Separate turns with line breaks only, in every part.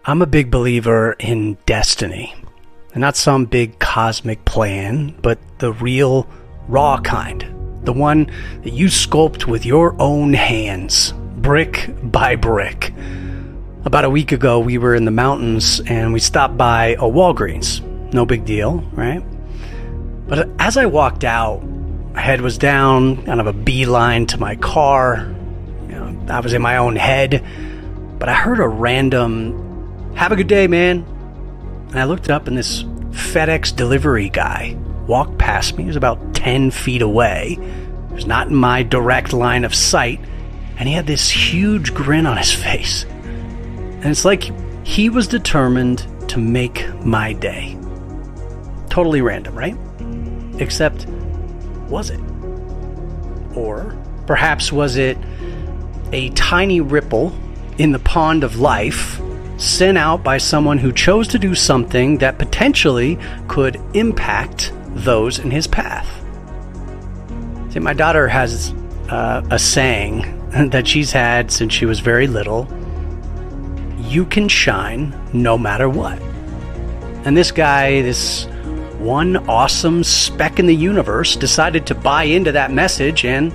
I'm a big believer in destiny. And not some big cosmic plan, but the real, raw kind. The one that you sculpt with your own hands, brick by brick. About a week ago, we were in the mountains and we stopped by a Walgreens. No big deal, right? But as I walked out, my head was down, kind of a beeline to my car. I was in my own head. But I heard a random, "Have a good day, man." And I looked up and this FedEx delivery guy walked past me. He was about 10 feet away. He was not in my direct line of sight. And he had this huge grin on his face. And it's like he was determined to make my day. Totally random, right? Except, was it? Or perhaps was it a tiny ripple in the pond of life sent out by someone who chose to do something that potentially could impact those in his path? See, my daughter has a saying that she's had since she was very little. You can shine no matter what. And this guy, this one awesome speck in the universe, decided to buy into that message and,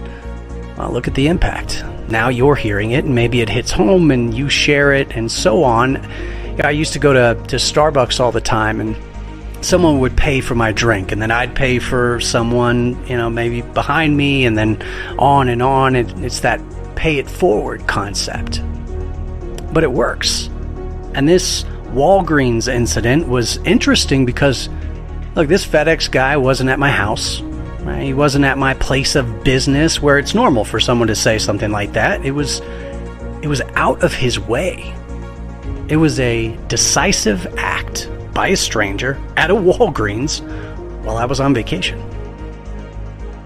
well, look at the impact. Now you're hearing it and maybe it hits home and you share it and so on. I used to go to Starbucks all the time and someone would pay for my drink and then I'd pay for someone, maybe behind me and then on and on. It's that pay it forward concept. But it works. And this Walgreens incident was interesting because, look, this FedEx guy wasn't at my house. Right? He wasn't at my place of business where it's normal for someone to say something like that. It was out of his way. It was a decisive act by a stranger at a Walgreens while I was on vacation.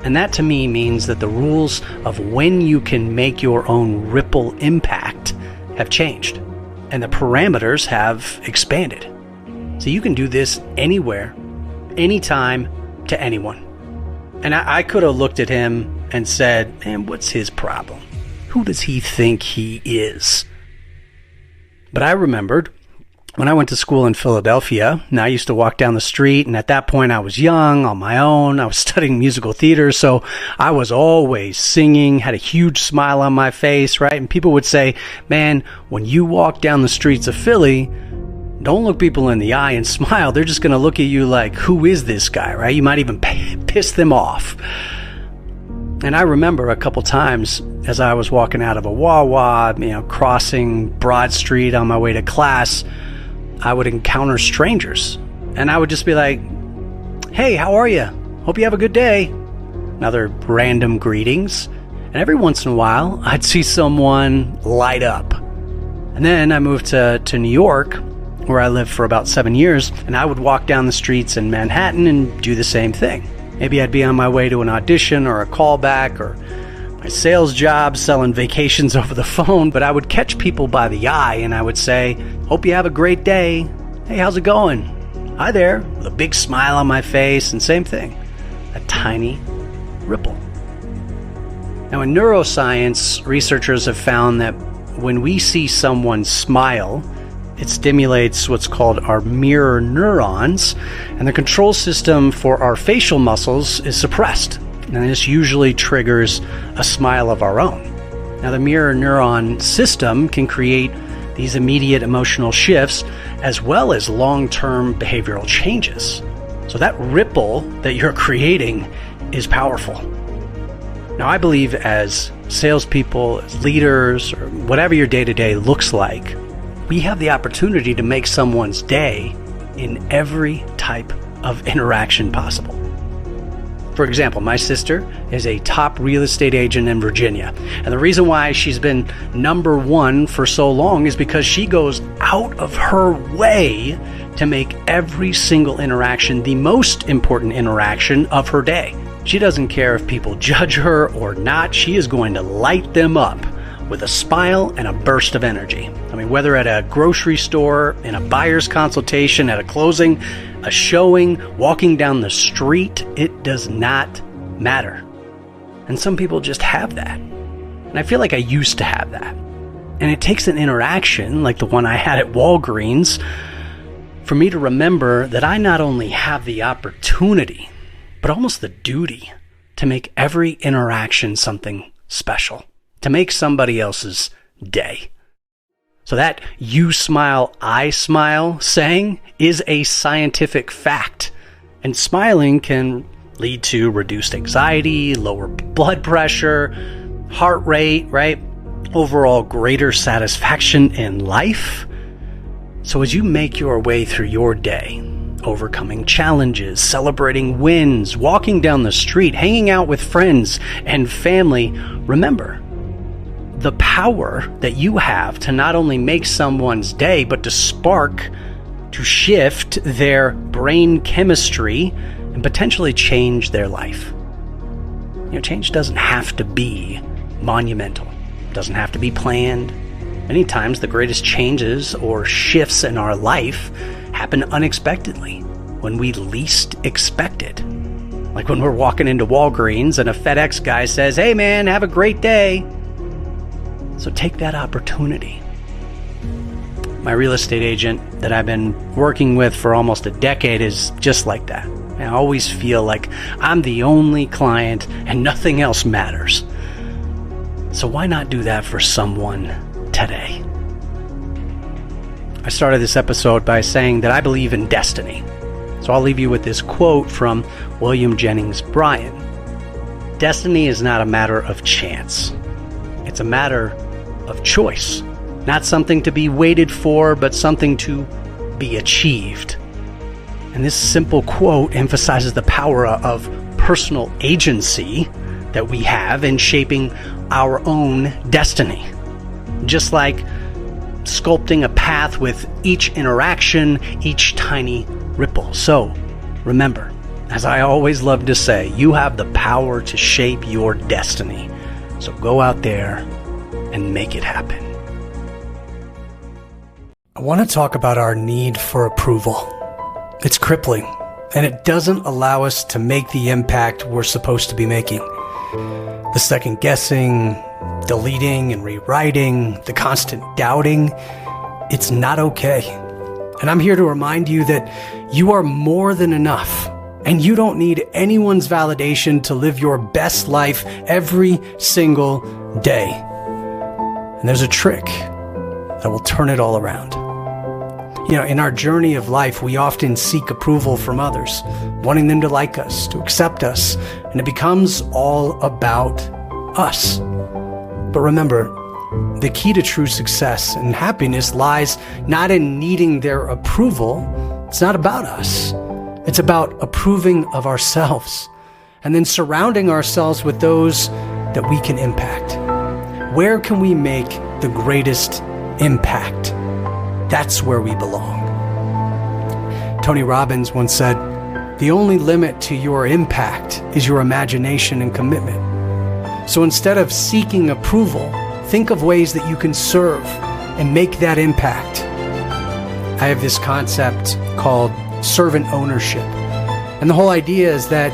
And that to me means that the rules of when you can make your own ripple impact have changed and the parameters have expanded. So you can do this anywhere, anytime, to anyone. And I could have looked at him and said, man, what's his problem? Who does he think he is? But I remembered when I went to school in Philadelphia, and I used to walk down the street, and at that point I was young, on my own. I was studying musical theater, so I was always singing, had a huge smile on my face, right? And people would say, man, when you walk down the streets of Philly, don't look people in the eye and smile. They're just going to look at you like, who is this guy, right? You might even piss them off. And I remember a couple times as I was walking out of a Wawa, crossing Broad Street on my way to class, I would encounter strangers. And I would just be like, hey, how are you? Hope you have a good day. Another random greetings. And every once in a while, I'd see someone light up. And then I moved to New York, where I lived for about 7 years, and I would walk down the streets in Manhattan and do the same thing. Maybe I'd be on my way to an audition or a callback or my sales job selling vacations over the phone, but I would catch people by the eye and I would say, hope you have a great day. Hey, how's it going? Hi there, with a big smile on my face, and same thing, a tiny ripple. Now in neuroscience, researchers have found that when we see someone smile, it stimulates what's called our mirror neurons, and the control system for our facial muscles is suppressed. And this usually triggers a smile of our own. Now, the mirror neuron system can create these immediate emotional shifts as well as long-term behavioral changes. So that ripple that you're creating is powerful. Now, I believe as salespeople, as leaders, or whatever your day-to-day looks like, we have the opportunity to make someone's day in every type of interaction possible. For example, my sister is a top real estate agent in Virginia. And the reason why she's been number one for so long is because she goes out of her way to make every single interaction the most important interaction of her day. She doesn't care if people judge her or not. She is going to light them up with a smile and a burst of energy. I mean, whether at a grocery store, in a buyer's consultation, at a closing, a showing, walking down the street, it does not matter. And some people just have that. And I feel like I used to have that. And it takes an interaction like the one I had at Walgreens for me to remember that I not only have the opportunity, but almost the duty to make every interaction something special, to make somebody else's day. So that "you smile, I smile" saying is a scientific fact. And smiling can lead to reduced anxiety, lower blood pressure, heart rate, right? Overall greater satisfaction in life. So as you make your way through your day, overcoming challenges, celebrating wins, walking down the street, hanging out with friends and family, remember the power that you have to not only make someone's day, but to spark, to shift their brain chemistry and potentially change their life. Change doesn't have to be monumental. It doesn't have to be planned. Many times the greatest changes or shifts in our life happen unexpectedly when we least expect it. Like when we're walking into Walgreens and a FedEx guy says, "Hey man, have a great day." So take that opportunity. My real estate agent that I've been working with for almost a decade is just like that. I always feel like I'm the only client and nothing else matters. So why not do that for someone today? I started this episode by saying that I believe in destiny. So I'll leave you with this quote from William Jennings Bryan. "Destiny is not a matter of chance. It's a matter of choice. Not something to be waited for, but something to be achieved." And this simple quote emphasizes the power of personal agency that we have in shaping our own destiny. Just like sculpting a path with each interaction, each tiny ripple. So remember, as I always love to say, you have the power to shape your destiny. So go out there and make it happen. I want to talk about our need for approval. It's crippling, and it doesn't allow us to make the impact we're supposed to be making. The second guessing, deleting and rewriting, the constant doubting, it's not okay. And I'm here to remind you that you are more than enough, and you don't need anyone's validation to live your best life every single day. And there's a trick that will turn it all around. In our journey of life, we often seek approval from others, wanting them to like us, to accept us, and it becomes all about us. But remember, the key to true success and happiness lies not in needing their approval. It's not about us. It's about approving of ourselves and then surrounding ourselves with those that we can impact. Where can we make the greatest impact? That's where we belong. Tony Robbins once said, "The only limit to your impact is your imagination and commitment." So instead of seeking approval, think of ways that you can serve and make that impact. I have this concept called servant ownership. And the whole idea is that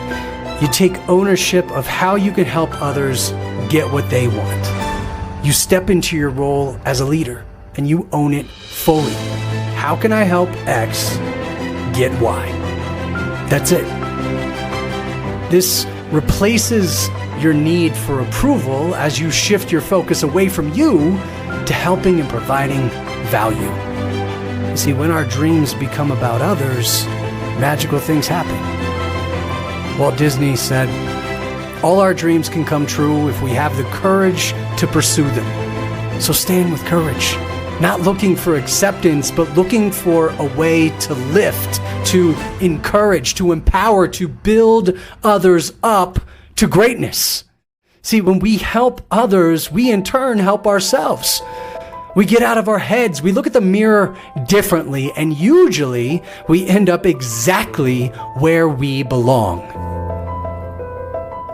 you take ownership of how you can help others get what they want. You step into your role as a leader and you own it fully. How can I help X get Y? That's it. This replaces your need for approval as you shift your focus away from you to helping and providing value. You see, when our dreams become about others, magical things happen. Walt Disney said, "All our dreams can come true if we have the courage to pursue them." So stand with courage. Not looking for acceptance, but looking for a way to lift, to encourage, to empower, to build others up to greatness. See, when we help others, we in turn help ourselves. We get out of our heads, we look at the mirror differently, and usually we end up exactly where we belong.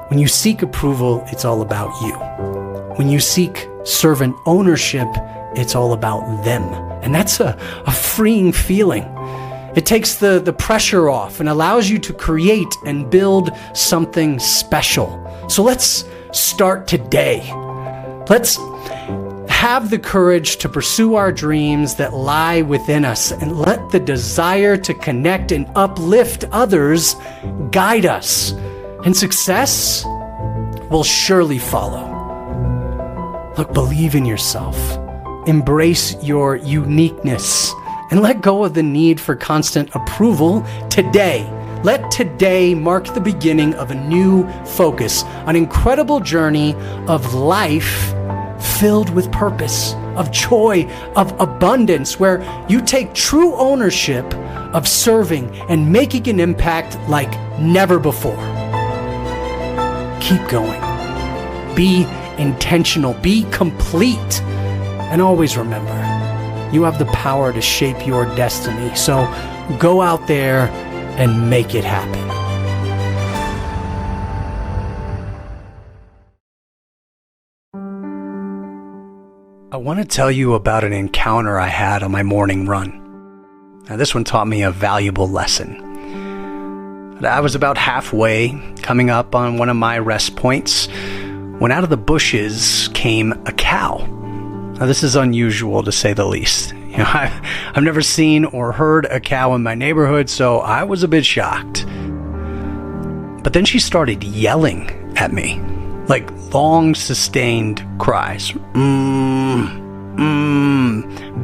When you seek approval, it's all about you. When you seek servant ownership, it's all about them. And that's a freeing feeling. It takes the pressure off and allows you to create and build something special. So let's start today. Let's have the courage to pursue our dreams that lie within us, and let the desire to connect and uplift others guide us, and success will surely follow. Look, believe in yourself, embrace your uniqueness, and let go of the need for constant approval today. Let today mark the beginning of a new focus, an incredible journey of life filled with purpose, of joy, of abundance, where you take true ownership of serving and making an impact like never before. Keep going. Be intentional. Be complete. And always remember, you have the power to shape your destiny. So go out there and make it happen. I want to tell you about an encounter I had on my morning run. Now, this one taught me a valuable lesson. I was about halfway, coming up on one of my rest points, when out of the bushes came a cow. Now, this is unusual to say the least. I've never seen or heard a cow in my neighborhood, so I was a bit shocked. But then she started yelling at me, like long sustained cries.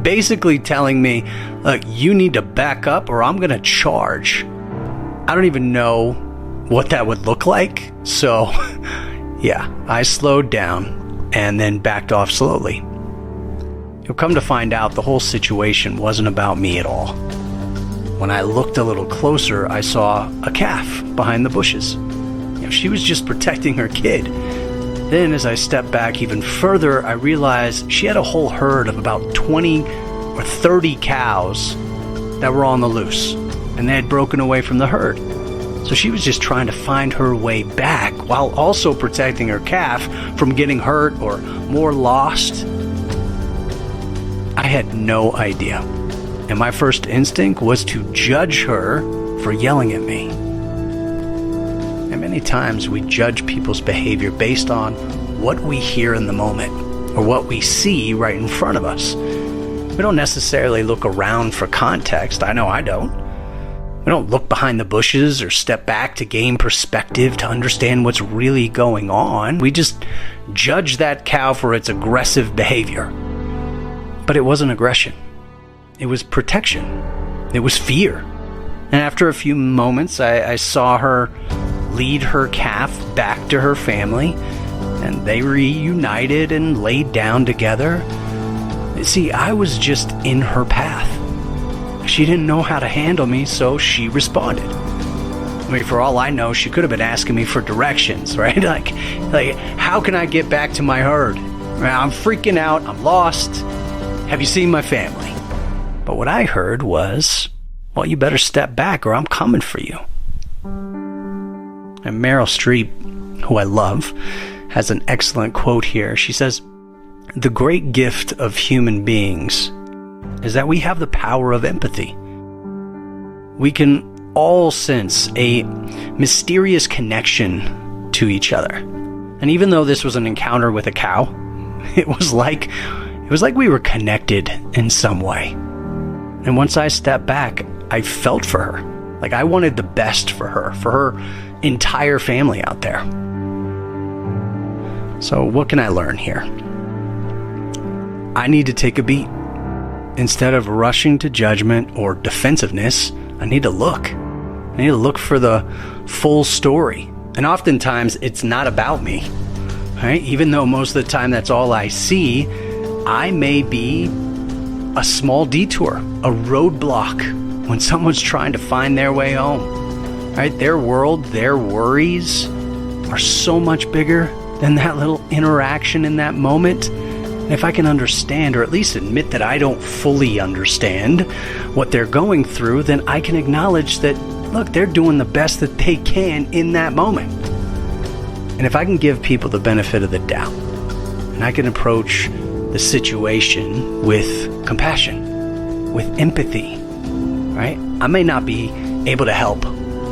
Basically telling me, look, you need to back up or I'm gonna charge. I don't even know what that would look like, so yeah, I slowed down and then backed off slowly. You'll come to find out the whole situation wasn't about me at all. When I looked a little closer, I saw a calf behind the bushes. She was just protecting her kid. Then as I stepped back even further, I realized she had a whole herd of about 20 or 30 cows that were on the loose, and they had broken away from the herd. So she was just trying to find her way back while also protecting her calf from getting hurt or more lost. I had no idea, and my first instinct was to judge her for yelling at me. And many times we judge people's behavior based on what we hear in the moment or what we see right in front of us. We don't necessarily look around for context. I know I don't. We don't look behind the bushes or step back to gain perspective to understand what's really going on. We just judge that cow for its aggressive behavior. But it wasn't aggression. It was protection. It was fear. And after a few moments, I saw her lead her calf back to her family, and they reunited and laid down together. See, I was just in her path. She didn't know how to handle me, so she responded. I mean, for all I know, she could have been asking me for directions, right? Like, how can I get back to my herd? I'm freaking out. I'm lost. Have you seen my family? But what I heard was, well, you better step back or I'm coming for you. And Meryl Streep, who I love, has an excellent quote here. She says, "The great gift of human beings is that we have the power of empathy. We can all sense a mysterious connection to each other." And even though this was an encounter with a cow, it was like we were connected in some way. And once I stepped back, I felt for her. Like I wanted the best for her entire family out there. So what can I learn here? I need to take a beat. Instead of rushing to judgment or defensiveness, I need to look. I need to look for the full story. And oftentimes it's not about me, right? Even though most of the time that's all I see, I may be a small detour, a roadblock when someone's trying to find their way home, right? Their world, their worries are so much bigger than that little interaction in that moment. And if I can understand, or at least admit that I don't fully understand what they're going through, then I can acknowledge that, look, they're doing the best that they can in that moment. And if I can give people the benefit of the doubt, and I can approach the situation with compassion, with empathy, right? I may not be able to help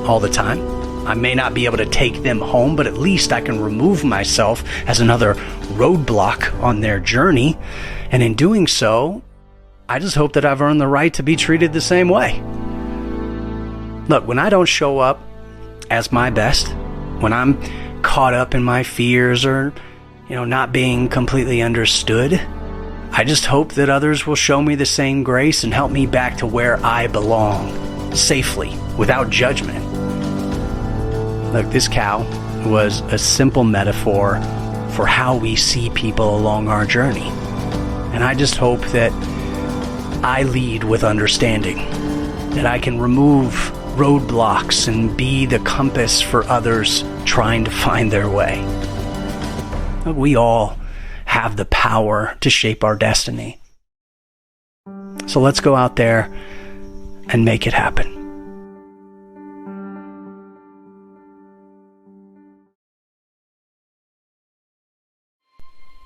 all the time, I may not be able to take them home, but at least I can remove myself as another roadblock on their journey. And in doing so, I just hope that I've earned the right to be treated the same way. Look, when I don't show up as my best, when I'm caught up in my fears or, not being completely understood, I just hope that others will show me the same grace and help me back to where I belong, safely, without judgment. Look, this cow was a simple metaphor for how we see people along our journey. And I just hope that I lead with understanding, that I can remove roadblocks and be the compass for others trying to find their way. Look, we all have the power to shape our destiny. So let's go out there and make it happen.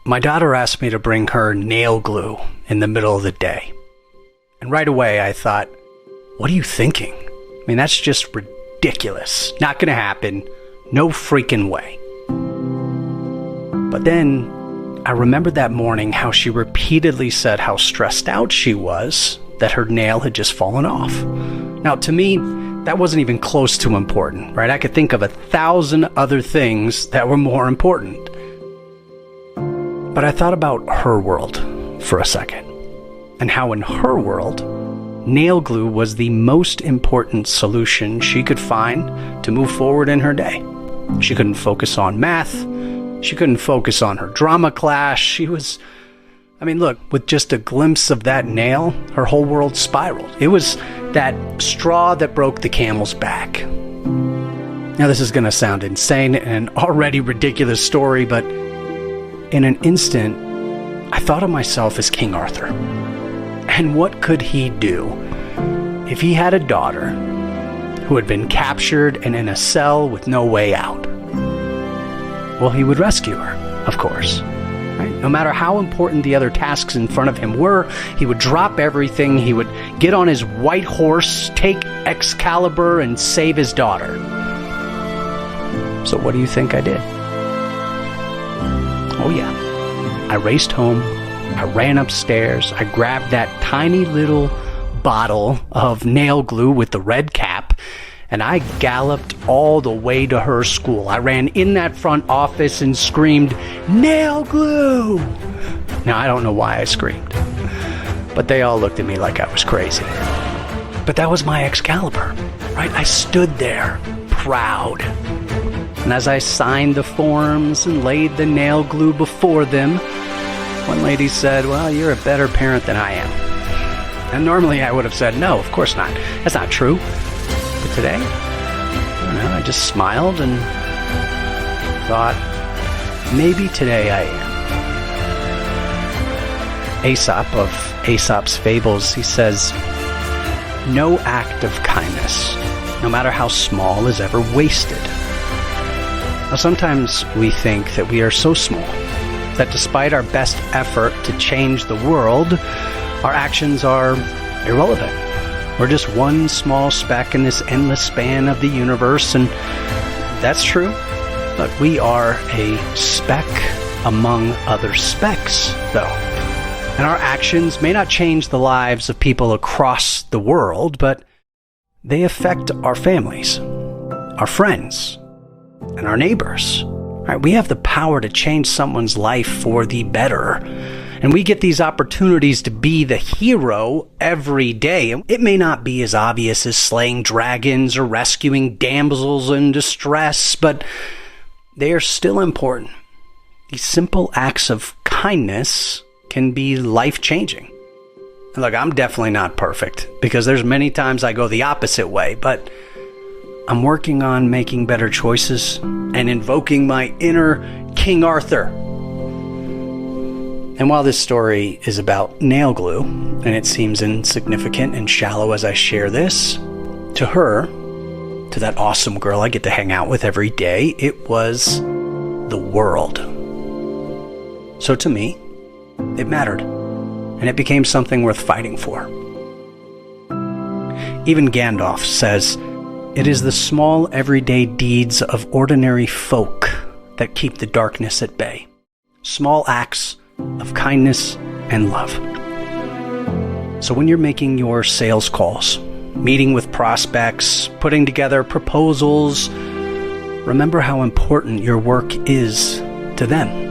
My daughter asked me to bring her nail glue in the middle of the day. And right away I thought, what are you thinking? I mean, that's just ridiculous. Not gonna happen. No freaking way. But then I remembered that morning how she repeatedly said how stressed out she was that her nail had just fallen off. Now, to me, that wasn't even close to important, right? I could think of 1,000 other things that were more important. But I thought about her world for a second, and how in her world, nail glue was the most important solution she could find to move forward in her day. She couldn't focus on math. She couldn't focus on her drama class. Look, with just a glimpse of that nail, her whole world spiraled. It was that straw that broke the camel's back. Now, this is going to sound insane and an already ridiculous story, but in an instant, I thought of myself as King Arthur. And what could he do if he had a daughter who had been captured and in a cell with no way out? Well, he would rescue her, of course. Right? No matter how important the other tasks in front of him were, he would drop everything, he would get on his white horse, take Excalibur, and save his daughter. So what do you think I did? Oh yeah, I raced home, I ran upstairs, I grabbed that tiny little bottle of nail glue with the red cap, and I galloped all the way to her school. I ran in that front office and screamed, "Nail glue!" Now, I don't know why I screamed, but they all looked at me like I was crazy. But that was my Excalibur, right? I stood there, proud. And as I signed the forms and laid the nail glue before them, one lady said, "Well, you're a better parent than I am." And normally I would have said, "No, of course not. That's not true." But today, I just smiled and thought, maybe today I am. Aesop of Aesop's Fables, he says, "No act of kindness, no matter how small, is ever wasted." Now, sometimes we think that we are so small that despite our best effort to change the world, our actions are irrelevant. We're just one small speck in this endless span of the universe, and that's true. But we are a speck among other specks, though. And our actions may not change the lives of people across the world, but they affect our families, our friends, and our neighbors. Right? We have the power to change someone's life for the better. And we get these opportunities to be the hero every day. It may not be as obvious as slaying dragons or rescuing damsels in distress, but they are still important. These simple acts of kindness can be life-changing. And look, I'm definitely not perfect, because there's many times I go the opposite way, but I'm working on making better choices and invoking my inner King Arthur. And while this story is about nail glue, and it seems insignificant and shallow as I share this, to her, to that awesome girl I get to hang out with every day, it was the world. So to me, it mattered, and it became something worth fighting for. Even Gandalf says, It is the small, everyday deeds of ordinary folk that keep the darkness at bay. Small acts of kindness and love. So when you're making your sales calls, meeting with prospects, putting together proposals, remember how important your work is to them.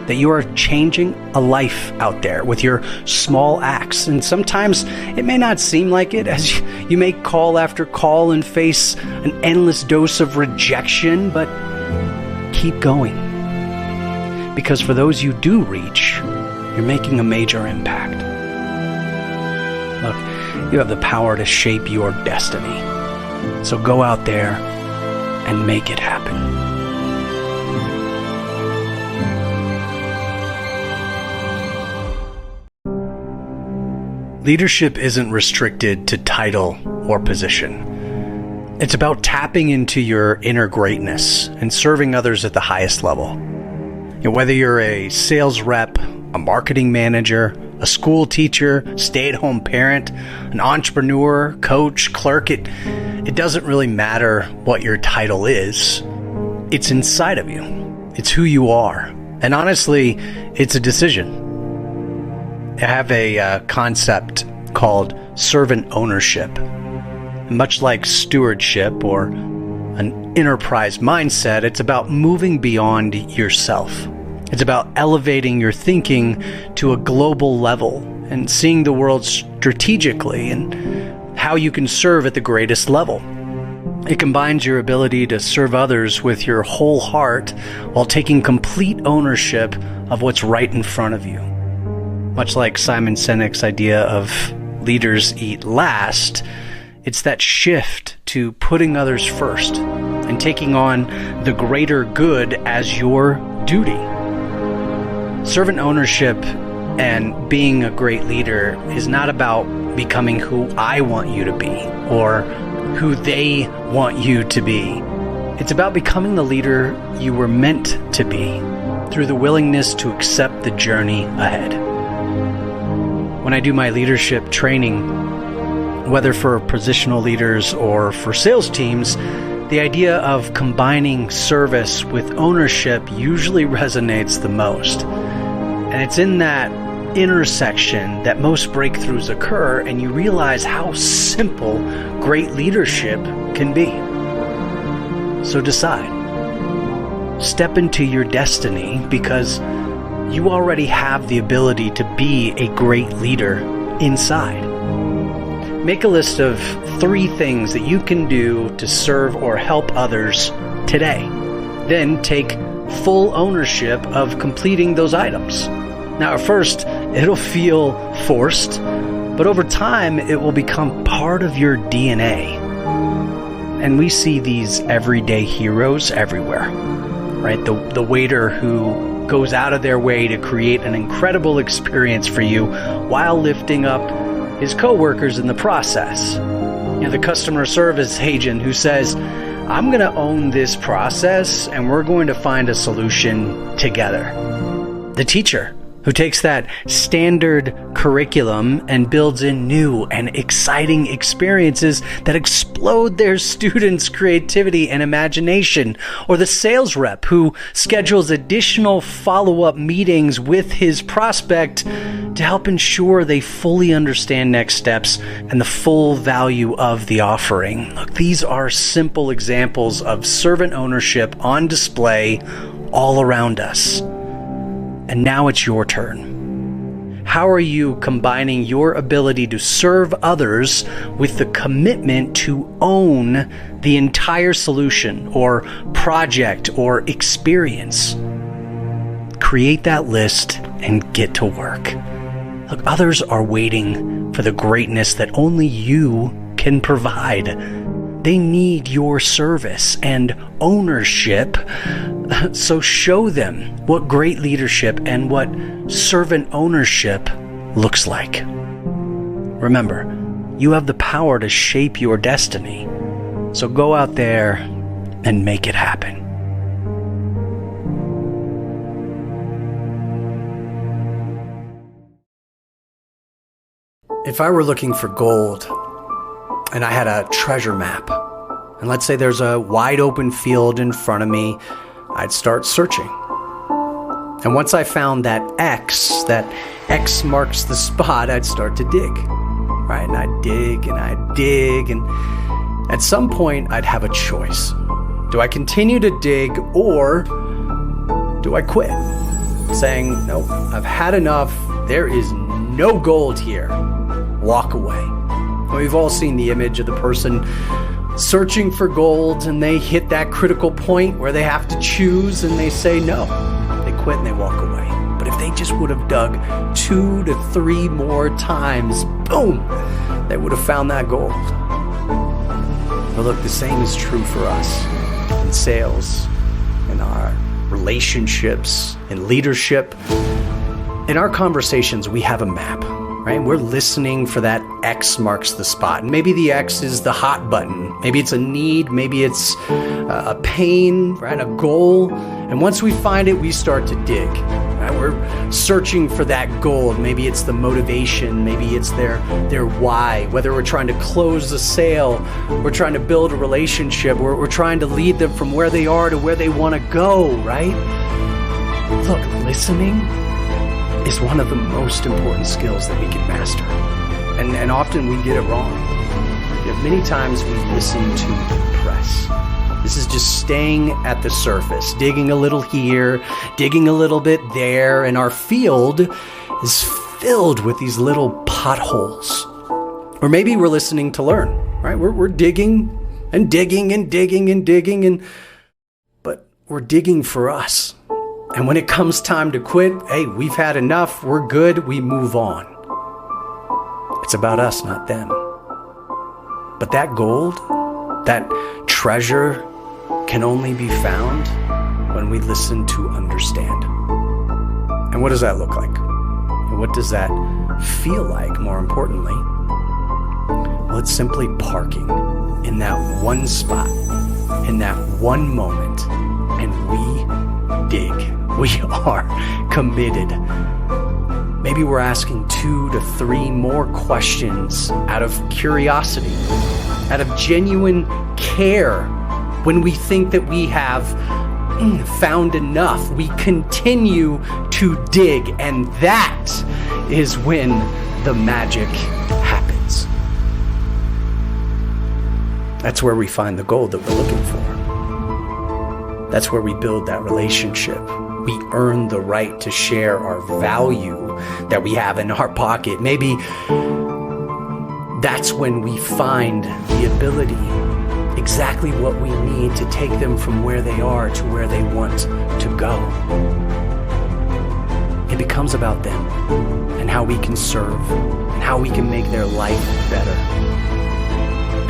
That you are changing a life out there with your small acts. And sometimes it may not seem like it, as you may call after call and face an endless dose of rejection, but keep going. Because for those you do reach, you're making a major impact. Look, you have the power to shape your destiny. So go out there and make it happen. Leadership isn't restricted to title or position. It's about tapping into your inner greatness and serving others at the highest level. Whether you're a sales rep, a marketing manager, a school teacher, stay-at-home parent, an entrepreneur, coach, clerk, it doesn't really matter what your title is. It's inside of you. It's who you are. And honestly, it's a decision. I have a concept called servant ownership. Much like stewardship or an enterprise mindset, it's about moving beyond yourself. It's about elevating your thinking to a global level and seeing the world strategically and how you can serve at the greatest level. It combines your ability to serve others with your whole heart while taking complete ownership of what's right in front of you. Much like Simon Sinek's idea of leaders eat last, it's that shift to putting others first and taking on the greater good as your duty. Servant ownership and being a great leader is not about becoming who I want you to be or who they want you to be. It's about becoming the leader you were meant to be through the willingness to accept the journey ahead. When I do my leadership training, whether for positional leaders or for sales teams, the idea of combining service with ownership usually resonates the most. And it's in that intersection that most breakthroughs occur, and you realize how simple great leadership can be. So decide. Step into your destiny, because you already have the ability to be a great leader inside. Make a list of 3 things that you can do to serve or help others today. Then take full ownership of completing those items. Now, at first, it'll feel forced, but over time, it will become part of your DNA. And we see these everyday heroes everywhere, right? The waiter who goes out of their way to create an incredible experience for you while lifting up his coworkers in the process. The customer service agent who says, I'm going to own this process and we're going to find a solution together. The teacher who takes that standard curriculum and builds in new and exciting experiences that explode their students' creativity and imagination. Or the sales rep who schedules additional follow-up meetings with his prospect to help ensure they fully understand next steps and the full value of the offering. Look, these are simple examples of servant ownership on display all around us. And now it's your turn. How are you combining your ability to serve others with the commitment to own the entire solution or project or experience? Create that list and get to work. Look, others are waiting for the greatness that only you can provide. They need your service and ownership, so show them what great leadership and what servant ownership looks like. Remember, you have the power to shape your destiny, so go out there and make it happen. If I were looking for gold and I had a treasure map, And let's say there's a wide open field in front of me, I'd start searching. And once I found that X marks the spot, I'd start to dig, right? And I'd dig and I'd dig, and at some point I'd have a choice. Do I continue to dig or do I quit? Saying, nope, I've had enough. There is no gold here. Walk away. We've all seen the image of the person searching for gold and they hit that critical point where they have to choose and they say no. They quit and they walk away. But if they just would have dug 2 to 3 more times, boom, they would have found that gold. But look, the same is true for us in sales, in our relationships, in leadership. In our conversations, we have a map, right? We're listening for that X marks the spot. And maybe the X is the hot button. Maybe it's a need. Maybe it's a pain, right? A goal. And once we find it, we start to dig, right? We're searching for that gold. Maybe it's the motivation. Maybe it's their why. Whether we're trying to close the sale, we're trying to build a relationship, we're trying to lead them from where they are to where they want to go, right? Look, listening is one of the most important skills that we can master. And often we get it wrong. Many times we listen to impress. This is just staying at the surface, digging a little here, digging a little bit there, and our field is filled with these little potholes. Or maybe we're listening to learn, right? We're digging and digging and digging and digging, but we're digging for us. And when it comes time to quit, hey, we've had enough, we're good, we move on. It's about us, not them. But that gold, that treasure, can only be found when we listen to understand. And what does that look like? And what does that feel like, more importantly? Well, it's simply parking in that one spot, in that one moment, and we dig. We are committed. Maybe we're asking 2 to 3 more questions out of curiosity, out of genuine care. When we think that we have found enough, we continue to dig, and that is when the magic happens. That's where we find the gold that we're looking for. That's where we build that relationship. We earn the right to share our value that we have in our pocket. Maybe that's when we find the ability, exactly what we need to take them from where they are to where they want to go. It becomes about them and how we can serve and how we can make their life better.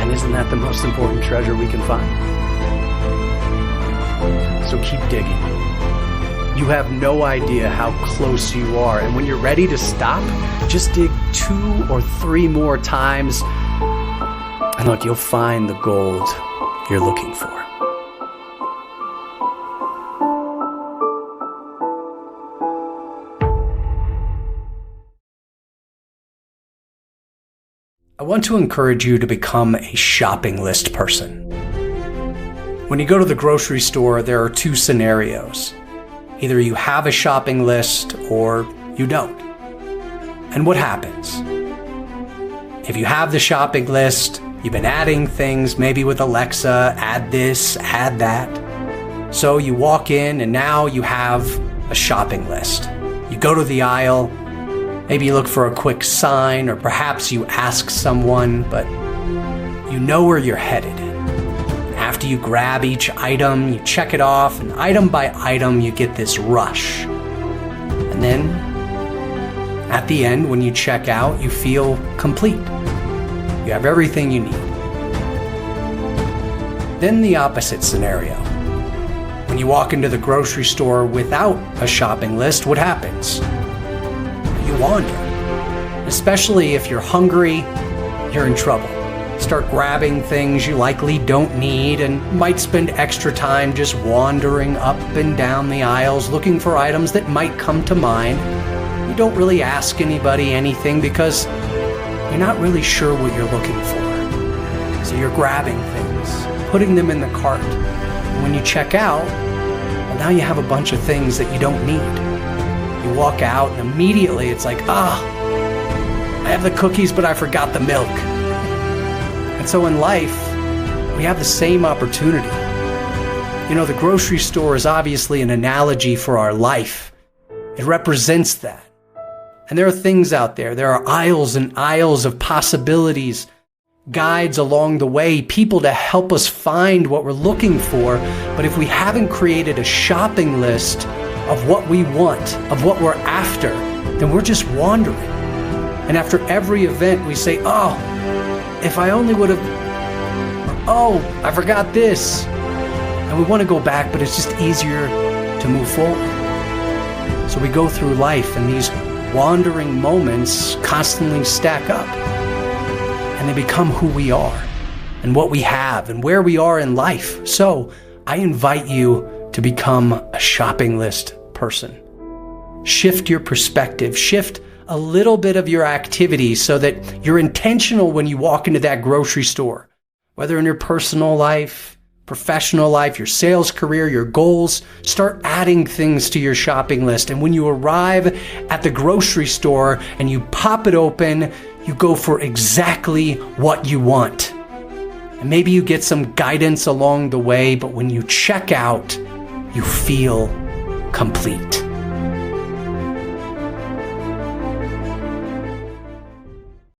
And isn't that the most important treasure we can find? So keep digging. You have no idea how close you are. And when you're ready to stop, just dig 2 or 3 more times. And look, you'll find the gold you're looking for. I want to encourage you to become a shopping list person. When you go to the grocery store, there are 2 scenarios. Either you have a shopping list or you don't. And what happens? If you have the shopping list, you've been adding things, maybe with Alexa, add this, add that. So you walk in and now you have a shopping list. You go to the aisle, maybe you look for a quick sign, or perhaps you ask someone, but you know where you're headed. After you grab each item, you check it off, and item by item, you get this rush. And then, at the end, when you check out, you feel complete. You have everything you need. Then the opposite scenario. When you walk into the grocery store without a shopping list, what happens? You wander. Especially if you're hungry, you're in trouble. Start grabbing things you likely don't need and might spend extra time just wandering up and down the aisles looking for items that might come to mind. You don't really ask anybody anything because you're not really sure what you're looking for. So you're grabbing things, putting them in the cart. And when you check out, well, now you have a bunch of things that you don't need. You walk out and immediately it's like, I have the cookies, but I forgot the milk. And so in life, we have the same opportunity. You know, the grocery store is obviously an analogy for our life. It represents that. And there are things out there. There are aisles and aisles of possibilities, guides along the way, people to help us find what we're looking for. But if we haven't created a shopping list of what we want, of what we're after, then we're just wandering. And after every event, we say, if I only would have, I forgot this. And we want to go back, but it's just easier to move forward. So we go through life, and these wandering moments constantly stack up. And they become who we are, and what we have, and where we are in life. So I invite you to become a shopping list person. Shift your perspective. Shift a little bit of your activity so that you're intentional when you walk into that grocery store. Whether in your personal life, professional life, your sales career, your goals, start adding things to your shopping list. And when you arrive at the grocery store and you pop it open, you go for exactly what you want. And maybe you get some guidance along the way, but when you check out, you feel complete.